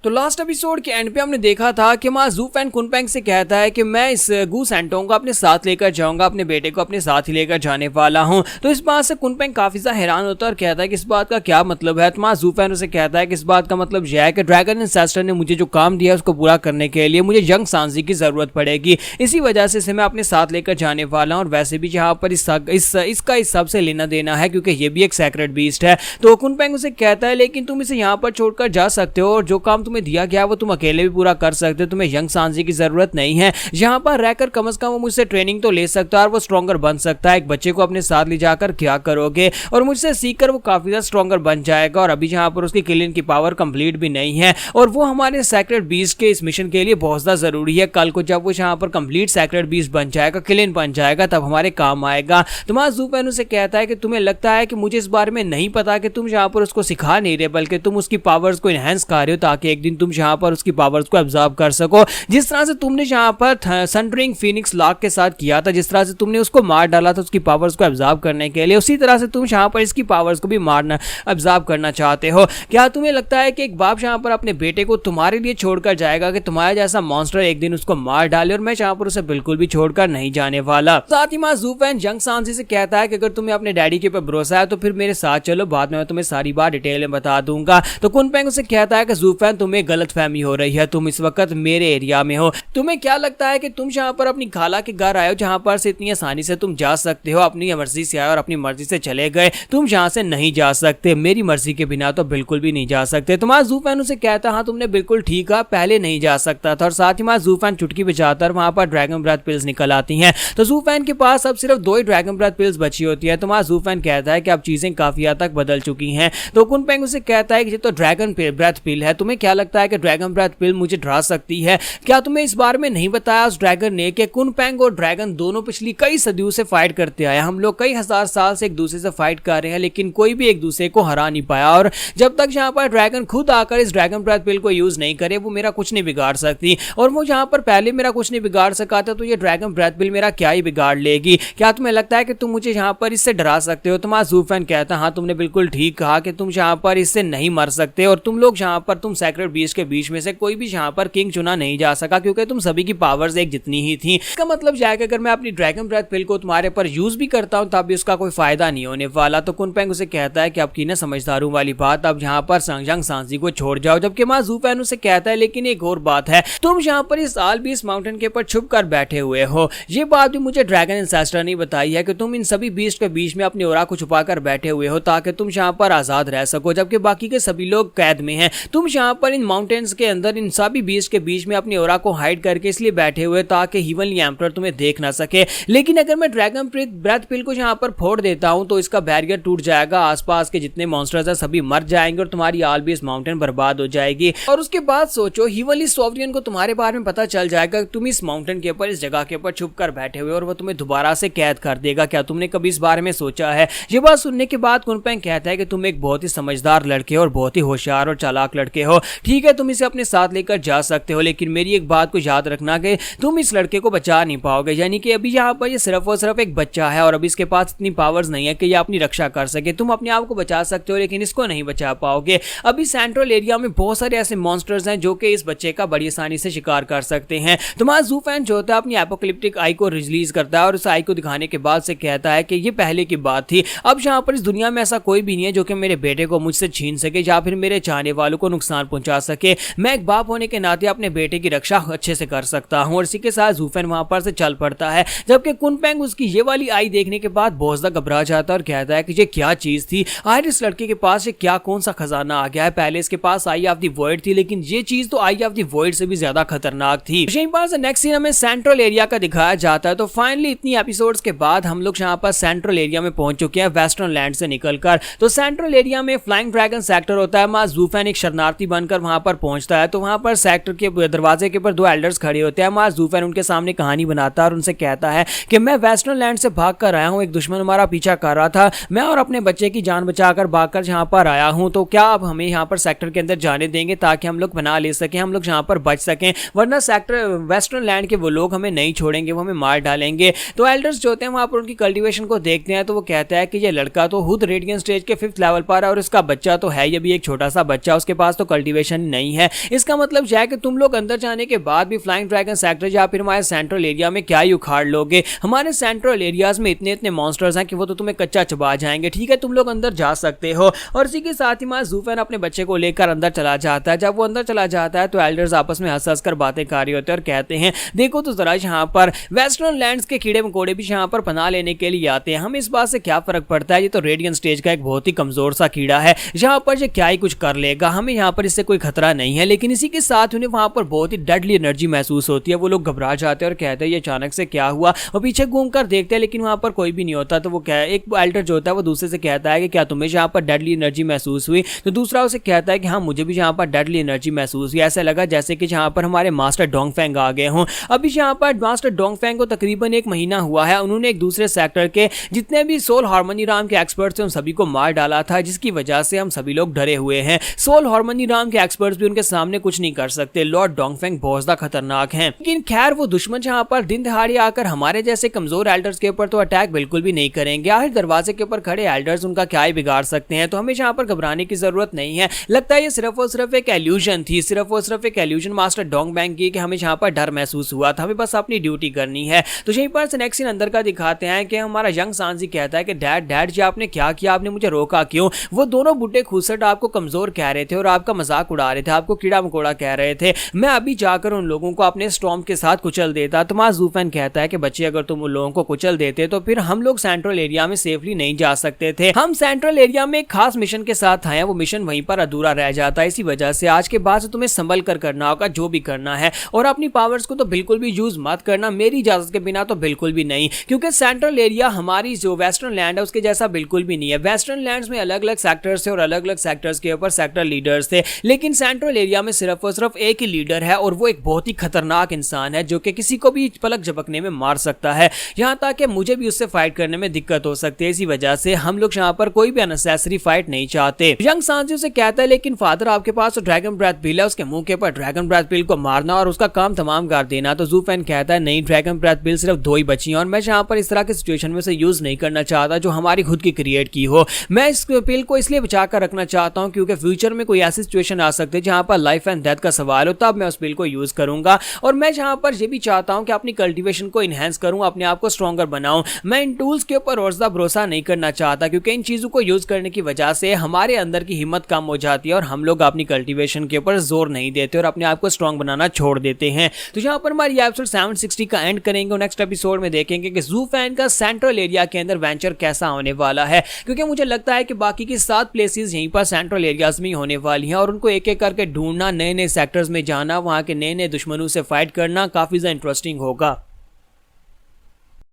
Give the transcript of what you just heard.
तो last episode के and पे हमने देखा था कि माँ ज़ूफेन कुनपेंग से कहता है कि मैं इस गू सेंटोंग को अपने साथ लेकर जाऊंगा, अपने बेटे को अपने साथ ही लेकर जाने वाला हूँ। तो इस बात से कुनपेंग काफी ज्यादा हैरान होता है और कहता है कि इस बात का क्या मतलब है। तो माँ ज़ूफेन उसे कहता है कि इस बात का मतलब यह है कि ड्रैगन एंसेस्टर ने मुझे जो काम दिया उसको पूरा करने के लिए मुझे यंग सांजी की जरूरत पड़ेगी, इसी वजह से इसे मैं अपने साथ लेकर जाने वाला हूँ। और वैसे भी यहाँ पर इसका इस सब से लेना देना है क्योंकि ये भी एक सेक्रेट बीस्ट है। तो कुनपेंग उसे कहता है लेकिन तुम इसे यहाँ पर छोड़कर जा सकते हो और जो काम तुम्हें दिया गया वो तुम अकेले भी पूरा कर सकते हो, तुम्हें यंग सांजी की जरूरत नहीं है। यहाँ पर रहकर कम से कम वो मुझसे ट्रेनिंग तो ले सकता है और वो स्ट्रॉन्गर बन सकता है। एक बच्चे को अपने साथ ले जाकर क्या करोगे, और मुझसे सीखकर वो काफी ज्यादा स्ट्रॉन्गर बन जाएगा। और अभी यहाँ पर उसकी किलिंग की पावर कंप्लीट भी नहीं है और वो हमारे सेक्रेट बीस्ट के इस मिशन के लिए बहुत ज्यादा जरूरी है। कल को जब वो यहाँ पर कंप्लीट सेक्रेट बीस्ट बन जाएगा, किलिंग बन जाएगा, तब हमारे काम आएगा। तो माँ ज़ूफेन उसे कहता है कि तुम्हें लगता है कि मुझे इस बारे में नहीं पता कि तुम यहाँ पर उसको सिखा नहीं रहे बल्कि तुम उसकी पावर्स को इनहेंस कर रहे हो ताकि एक दिन तुम यहाँ पर उसकी पावर्स को एब्जॉर्ब कर सको। जिस तरह से तुमने यहाँ पर सनड्रिंग फीनिक्स लॉक के साथ किया था, जिस तरह से तुमने उसको मार डाला था उसकी पावर्स को एब्जॉर्ब करने के लिए, उसी तरह से तुम यहाँ पर इसकी पावर्स को भी मारना एब्जॉर्ब करना चाहते हो। क्या तुम्हें लगता है कि एक बाप यहाँ पर अपने बेटे को तुम्हारे लिए छोड़कर जाएगा कि तुम्हारा जैसा मॉन्स्टर एक दिन उसको मार डाले? और मैं यहाँ पर उसे बिल्कुल भी छोड़कर नहीं जाने वाला। साथ ही माँ ज़ूफेन यंग सांजी से कहता है कि अगर तुम्हें अपने डैडी के ऊपर भरोसा है तो फिर मेरे साथ चलो, बाद में मैं तुम्हें सारी बात डिटेल में बता दूंगा। तो कुनपेंग उसे कहता है कि ज़ूफेन तुम्हें गलतफहमी हो रही है, तुम इस वक्त मेरे एरिया में हो। तुम्हें क्या लगता है कि तुम यहाँ पर अपनी खाला के घर आए हो जहाँ पर से इतनी आसानी से तुम जा सकते हो? अपनी मर्जी से आए और अपनी मर्जी से चले गए, तुम यहाँ से नहीं जा सकते, मेरी मर्जी के बिना तो बिल्कुल भी नहीं जा सकते। तो माँ ज़ूफेन उसे कहता हाँ तुमने बिल्कुल ठीक कहा, पहले नहीं जा सकता था। और साथ ही माँ ज़ूफेन चुटकी बजाकर वहां पर ड्रैगन ब्रेथ पिल्स निकल आती हैं। तो ज़ूफेन के पास अब सिर्फ 2 ही ड्रैगन ब्रेथ पिल्स बची होती है। तो माँ ज़ूफेन कहता है कि अब चीजें काफी हद तक बदल चुकी हैं। तो कुनपेंग उसे कहता है कि ये तो ड्रैगन ब्रेथ पिल है, तुम्हें क्या लगता है कि ड्रैगन ब्रेथ पिल मुझे डरा सकती है? क्या तुम्हें इस बारे में नहीं बताया उस ड्रैगन ने कि कुनपेंग और ड्रैगन दोनों पिछली कई सदियों से फाइट करते आए, हम लोग कई हजार साल से एक दूसरे से फाइट कर रहे हैं लेकिन कोई भी एक दूसरे को हरा नहीं पाया। और जब तक यहाँ पर ड्रैगन खुद आकर इस ड्रैगन ब्रेथ पिल को यूज नहीं करे वो मेरा कुछ नहीं बिगाड़ सकती, और वो यहाँ पर पहले मेरा कुछ नहीं बिगाड़ सका था तो ये ड्रैगन ब्रेथ पिल मेरा क्या ही बिगाड़ लेगी? क्या तुम्हें लगता है कि तुम मुझे यहाँ पर इससे डरा सकते हो? तो माँ ज़ूफेन कहता हाँ तुमने बिल्कुल ठीक कहा कि तुम यहाँ पर इससे नहीं मर सकते, और तुम लोग यहाँ पर तुम सेक्रेट बीस्ट के बीच में से कोई भी यहाँ पर किंग चुना नहीं जा सका क्योंकि तुम सभी की पावर्स एक जितनी ही थी। इसका मतलब यह है कि अगर मैं अपनी ड्रैगन ब्रेथ पिल को तुम्हारे पर यूज भी करता हूँ तब भी उसका कोई फायदा नहीं होने वाला। तो कुनपेंग उसे कहता है कि अब की ना समझदारों वाली बात, अब यहाँ पर यंग सांजी को छोड़ जाओ। जबकि माँ ज़ूफेन उसे कहता है लेकिन एक और बात है, तुम यहाँ पर इस आलबीस माउंटेन के ऊपर छुप कर बैठे हुए हो, ये बात भी मुझे ड्रैगन एंसेस्टर ने बताई है कि तुम इन सभी बीस्ट के बीच में अपनी औरा को छुपा कर बैठे हुए हो ताकि तुम यहाँ पर आजाद रह सको, जबकि बाकी के सभी लोग कैद में हैं। तुम यहाँ पर इन माउंटेन्स के अंदर इन सभी बीस्ट के बीच में अपनी औरा को हाइड करके इसलिए बैठे हुए ताकि हेवनली एम्परर तुम्हें देख ना सके। लेकिन अगर मैं ड्रैगन ब्रेथ पिल को यहाँ पर फोड़ देता हूँ तो इसका बैरियर टूट जाएगा, आसपास के जितने मॉन्स्टर्स हैं सभी मर जाएंगे और तुम्हारी आलबीस माउंटेन बर्बाद हो जाएगी। और उसके बाद सोचो हेवनली सोवरियन को तुम्हारे बारे में पता चल जाएगा तुम इस माउंटेन के ऊपर इस जगह के ऊपर छुप कर बैठे हुए और वो तुम्हें दोबारा से कैद कर देगा। क्या तुमने कभी इस बारे में सोचा है? ये बात सुनने के बाद कुनपेंग कहता है कि तुम एक बहुत ही समझदार लड़के हो और बहुत ही होशियार और चालाक लड़के हो, ठीक है तुम इसे अपने साथ लेकर जा सकते हो, लेकिन मेरी एक बात को याद रखना कि तुम इस लड़के को बचा नहीं पाओगे। यानी कि अभी यहाँ पर ये सिर्फ और सिर्फ एक बच्चा है और अभी इसके पास इतनी पावर्स नहीं है कि ये अपनी रक्षा कर सके। तुम अपने आप को बचा सकते हो लेकिन इसको नहीं बचा पाओगे। अभी सेंट्रल एरिया में बहुत सारे ऐसे मॉन्स्टर्स हैं जो कि इस बच्चे का बड़ी आसानी से शिकार कर सकते हैं। तो माँ ज़ूफेन जो होता है अपनी एपोकलिप्टिक आई को रिलीज करता है और उस आई को दिखाने के बाद से कहता है कि ये पहले की बात थी, अब यहाँ पर इस दुनिया में ऐसा कोई भी नहीं है जो कि मेरे बेटे को मुझसे छीन सके या फिर मेरे चाहने वालों को नुकसान पहुंचा सके। मैं एक बाप होने के नाते अपने बेटे की रक्षा अच्छे से कर सकता हूँ। और इसी के साथ ज़ूफेन वहां पर से चल पड़ता है, जबकि कुनपेंग उसकी ये वाली आई देखने के बाद बहुत ज्यादा घबरा जाता है और कहता है कि ये क्या चीज थी, आखिर इस लड़के के पास ये क्या कौन सा खजाना आ गया है? पहले इसके पास आई ऑफ द वॉइड थी लेकिन ये चीज तो आई ऑफ द वॉइड से भी ज्यादा खतरनाक थी। यहीं पर से नेक्स्ट सीन हमें सेंट्रल एरिया का दिखाया जाता है। तो फाइनली इतनी एपिसोड्स के बाद हम लोग यहाँ पर सेंट्रल एरिया में पहुंच चुके हैं वेस्टर्न लैंड से निकलकर। तो सेंट्रल एरिया में फ्लाइंग ड्रैगन सेक्टर होता है। माँ ज़ूफेन एक शरणार्थी बनकर वहां पर पहुंचता है। तो वहां पर सेक्टर के दरवाजे के ऊपर 2 एल्डर्स खड़े होते हैं। माँ ज़ूफेन उनके सामने कहानी बनाता है और उनसे कहता है कि मैं वेस्टर्न लैंड से भाग कर आया हूँ, एक दुश्मन हमारा पीछा कर रहा था, मैं और अपने बच्चे की जान बचाकर भागकर यहाँ पर आया हूँ। तो क्या आप हमें यहाँ पर सेक्टर के अंदर जाने देंगे ताकि हम लोग बना ले सकें, हम लोग यहाँ पर बच सकें, वरना सेक्टर वेस्टर्न लैंड के वो लोग हमें नहीं छोड़ेंगे, वो हमें मार डालेंगे। तो एल्डर्स जो होते हैं वहां पर उनकी कल्टीवेशन को देखते हैं तो वो कहता है कि ये लड़का तो खुद रेडियंट स्टेज के 5th लेवल पर है और इसका बच्चा तो है ये भी एक छोटा सा बच्चा, उसके पास तो कल्टीवेशन परेशानी नहीं है। इसका मतलब यह है कि तुम लोग अंदर जाने के बाद भी फ्लाइंग ड्रैगन सेक्टर या फिर हमारे सेंट्रल एरिया में क्या ही उखाड़ लोगे। हमारे सेंट्रल एरियाज में इतने इतने मॉन्स्टर्स हैं कि वो तो तुम्हें कच्चा चबा जाएंगे। ठीक है, तुम लोग अंदर जा सकते हो। और इसी के साथ ही हमारा ज़ूफेन अपने बच्चे को लेकर अंदर चला जाता है। जब वो अंदर चला जाता है तो एल्डर्स आपस में हंस हंस कर बातें कर रहे होते हैं और कहते हैं देखो तो जरा यहाँ पर वेस्टर्न लैंड्स के कीड़े मकोड़े भी यहाँ पर पनाह लेने के लिए आते हैं। हमें इस बात से क्या फर्क पड़ता है, ये तो रेडियंट स्टेज का एक बहुत ही कमजोर सा कीड़ा है, यहाँ पर ये क्या ही कुछ कर लेगा, हमें यहाँ पर इससे कोई खतरा नहीं है। लेकिन इसी के साथ उन्हें वहां पर बहुत ही डेडली एनर्जी महसूस होती है। वो लोग घबरा जाते हैं और कहते हैं ये अचानक से क्या हुआ, और पीछे घूम कर देखते हैं लेकिन वहां पर कोई भी नहीं होता। तो वो क्या है, एक एल्डर जो होता है वो दूसरे से कहता है कि क्या तुम्हें यहाँ पर डेडली एनर्जी महसूस हुई, तो दूसरा उसे कहता है कि हाँ मुझे भी यहाँ पर डेडली एनर्जी महसूस हुई। ऐसा लगा जैसे कि यहाँ पर हमारे मास्टर डोंगफेंग आ गए हों। अभी यहाँ पर मास्टर डोंगफेंग को तकरीबन 1 महीना हुआ है। उन्होंने एक दूसरे सेक्टर के जितने भी सोल हार्मनी राम के एक्सपर्ट्स थे उन सभी को मार डाला था, जिसकी वजह से हम सभी लोग डरे हुए हैं। सोल हार्मनी राम के एक्सपर्ट्स भी उनके सामने कुछ नहीं कर सकते। लॉर्ड डोंगफेंग बहुत ज्यादा खतरनाक हैं। लेकिन खैर वो दुश्मन यहाँ पर दिन दहाड़े आकर हमारे जैसे कमजोर एल्डर्स के ऊपर तो अटैक बिल्कुल भी नहीं करेंगे। आखिर दरवाजे के ऊपर खड़े एल्डर्स उनका क्या ही बिगाड़ सकते हैं, तो हमें यहाँ पर घबराने की जरूरत नहीं है। लगता है ये सिर्फ और सिर्फ एक एल्यूजन थी, सिर्फ और सिर्फ एक एल्यूजन मास्टर डोंगफेंग की कि हमें यहाँ पर डर महसूस हुआ था, हमें बस अपनी ड्यूटी करनी है। तो यहीं पर से नेक्स्ट सीन अंदर का दिखाते हैं कि हमारा यंग सांजी कहता है कि डैड जी आपने क्या किया, आपने मुझे रोका क्यों। वो दोनों बुड्ढे खूसट आपको कमजोर कह रहे थे और आपका मजाक उड़ा रहे थे, आपको कीड़ा मकोड़ा कह रहे थे। मैं अभी जाकर उन लोगों को अपने स्टॉर्म के साथ कुचल देता। तो मां ज़ूफेन कहता है कि बच्चे अगर तुम उन लोगों को कुचल देते तो फिर हम लोग सेंट्रल एरिया में सेफली नहीं जा सकते थे। हम सेंट्रल एरिया में एक खास मिशन के साथ आए, वो मिशन वहीं पर अधूरा रह जाता है। इसी वजह से आज के बाद से तुम्हें संभल कर करना होगा जो भी करना है, और अपनी पावर्स को तो बिल्कुल भी यूज मत करना, मेरी इजाजत के बिना तो बिल्कुल भी नहीं, क्योंकि सेंट्रल एरिया हमारी जो वेस्टर्न लैंड है उसके जैसा बिल्कुल भी नहीं है। वेस्टर्न लैंड्स में अलग अलग सेक्टर्स थे और अलग अलग सेक्टर्स के ऊपर सेक्टर लीडर्स थे, लेकिन सेंट्रल एरिया में सिर्फ और सिर्फ एक ही लीडर है और वो एक बहुत ही खतरनाक इंसान है जो कि किसी को भी पलक झपकने में मार सकता है, यहाँ तक कि मुझे भी उससे फाइट करने में दिक्कत हो सकती है। इसी वजह से हम लोग यहाँ पर कोई भी अननेसेसरी फाइट नहीं चाहते। यंग सांजी से कहता है लेकिन फादर आपके पास तो ड्रैगन ब्रेथ पिल है, उसके मुंह के ऊपर ड्रैगन ब्रेथ पिल को मारना और उसका काम तमाम कर देना। तो ज़ूफेन कहता है नहीं, ड्रैगन ब्रेथ पिल सिर्फ 2 ही बची हैं और मैं यहाँ पर इस तरह की सिचुएशन में से यूज नहीं करना चाहता जो हमारी खुद की क्रिएट की हो। मैं इस पिल को इसलिए बचा कर रखना चाहता हूँ क्योंकि फ्यूचर में कोई ऐसी सिचुएशन आ सकती है जहाँ पर लाइफ एंड डेथ का सवाल हो, तब मैं उस पिल को यूज करूंगा। और मैं यहाँ पर यह भी चाहता हूँ कि अपनी कल्टीवेशन को इनहेंस करूँ, अपने आप को स्ट्रॉन्गर बनाऊं। मैं इन टूल्स के ऊपर और ज्यादा भरोसा नहीं करना चाहता क्योंकि इन चीजों को यूज करने की वजह से हमारे अंदर की हिम्मत कम हो जाती है और हम लोग अपनी कल्टीवेशन के ऊपर जोर नहीं देते और अपने आप को स्ट्रॉन्ग बनाना छोड़ देते हैं। तो यहाँ पर हमारी एपिसोड 760 का एंड करेंगे और नेक्स्ट एपिसोड में देखेंगे कि ज़ूफेन का सेंट्रल एरिया के अंदर वेंचर कैसा होने वाला है, क्योंकि मुझे लगता है कि बाकी की 7 प्लेसेस यहीं पर सेंट्रल एरियाज में होने वाली हैं और उनको एक एक करके ढूंढना, नए नए सेक्टर्स में जाना, वहां के नए नए दुश्मनों से फाइट करना काफी ज्यादा इंटरेस्टिंग होगा।